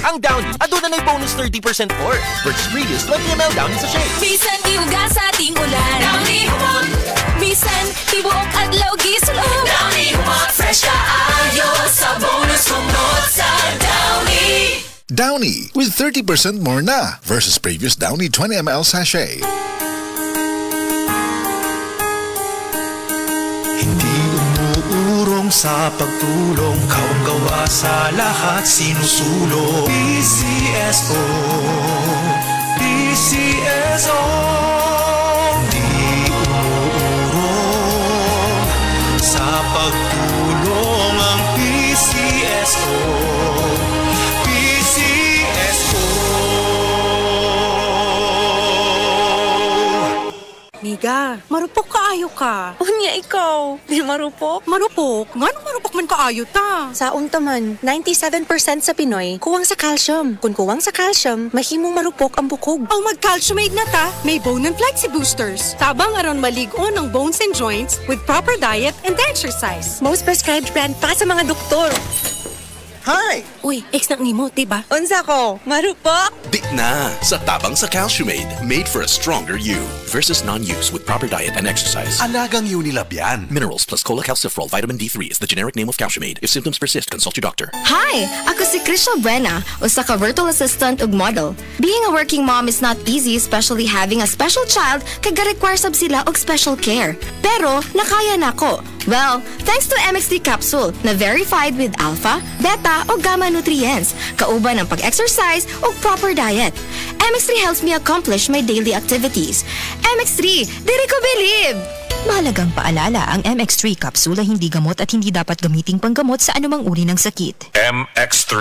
Ang Downy, aduna na'y bonus 30% for versus previous 20ml Downy sachet. Bisan iuga sa ating ulan. Downy humot. Bisan tibuok adlaw gisulod. Downy humot. Fresh kaayo sa bonus humot sa Downy. Downy with 30% more na versus previous Downy 20ml sachet. Hindi umuurong sa pagtulong, kawang-gawa sa lahat sinusulong. PCSO, PCSO. Hindi umuurong sa pagtulong ang PCSO. Miga, marupok kaayo ka. Unya ikaw, di marupok? Marupok? Ngano marupok man kaayo ta? Sa untaman, 97% sa Pinoy, kuwang sa calcium. Kung kuwang sa calcium, mahimong marupok ang bukog. Ang mag-calciumate na ta, may bone and flexi boosters. Tabang aron malig-on ang bones and joints with proper diet and exercise. Most prescribed brand pa sa mga doktor. Hi! Uy, ex na nimo, diba? Unsa ko? Marupok? Di na! Sa tabang sa Calciumate, made for a stronger you. Versus non-use with proper diet and exercise. Alagang Unilab yan. Minerals plus cholecalciferol vitamin D3 is the generic name of Calciumate. If symptoms persist, consult your doctor. Hi! Ako si Crystal Buena, usa ka virtual assistant ug model. Being a working mom is not easy, especially having a special child kag ga-require sab sila og special care. Pero, nakaya nako. Well, thanks to MXD capsule na verified with alpha, beta o gamma nutrients, kauban ng pag-exercise o proper diet. MX3 helps me accomplish my daily activities. MX3, diri ko believe! Mahalagang paalala, ang MX3 kapsula hindi gamot at hindi dapat gamiting panggamot sa anumang uri ng sakit. MX3,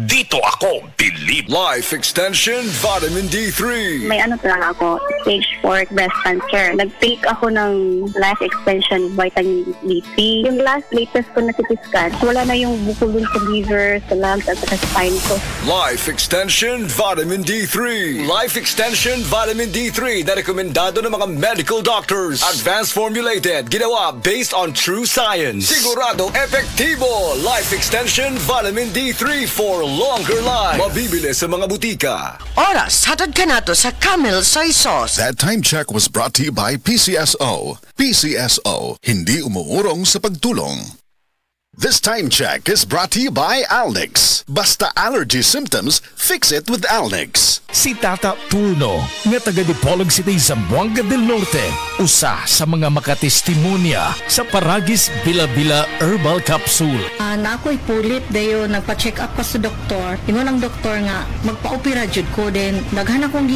dito ako believe. Life Extension Vitamin D3. May ano talaga ako, stage 4 breast cancer. Nag-take ako ng Life Extension Vitamin D3. Yung latest ko na CT scan, wala na yung bukulon sa liver, sa lungs, at sa spine ko. Life Extension Vitamin D3. Life Extension Vitamin D3 na rekomendado ng mga medical doctors. Advanced formulated, ginawa based on true science. Sigurado epektibo. Life Extension Vitamin D3 for longer life. Mabibili sa mga butika. Oras, hatad ka na to sa Camel Soy Sauce. That time check was brought to you by PCSO. PCSO, hindi umuurong sa pagtulong. This time check is brought to you by Alnix. Basta allergy symptoms, fix it with Alnix. Si Tata Turno, nga taga Dipolog City, Zamboanga del Norte, usa sa mga makatestimonya sa Paragis Bila-Bila Herbal Capsule. Na ako'y pulit dayo, nagpa-check up pa sa doktor. Ingon ang doktor nga, magpa-opera jud ko din. Daghan akong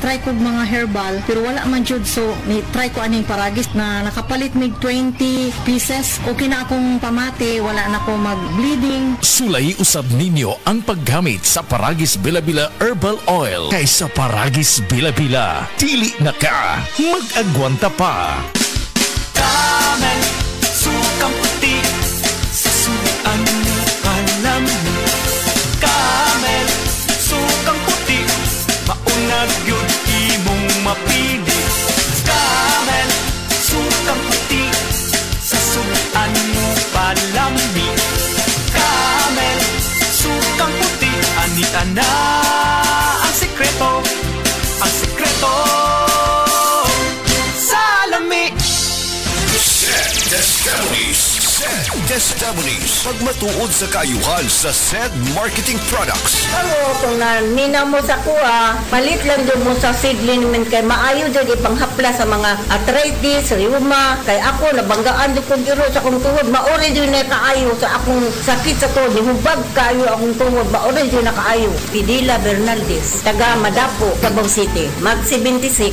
try ko mga herbal, pero wala man jud, so try ko aning Paragis na nakapalit mig 20 pieces. Okay na akong pamati, wala na ako mag-bleeding. Sulay usab ninyo ang paggamit sa Paragis Bila-Bila Herbal Oil kaysa Paragis Bila-Bila. Dili na ka, mag-agwanta pa. Camel, sukang puti, sasuan palami. Camel, sukang puti, maunag yun imong mapili. Camel, sukang puti, sasuan mo palami. Camel, sukang puti, anita na ang sekreto, ang sekreto sa lami. Destabunis. Pagmatuod sa kayuhan sa SED Marketing Products. Ano, kung nina mo sa kuha, palit lang doon mo sa seedling naman kay maayo dyan ipanghapla sa mga arthritis, rheuma. Kay ako, nabanggaan doon kong giro sa akong tuhod. Maorin doon na kaayo sa akong sakit sa tuhod. Hubag kayo akong tuhod. Maorin doon na kaayo. Pidila Bernaldez, taga Madapo, Cabao City. Mag 76.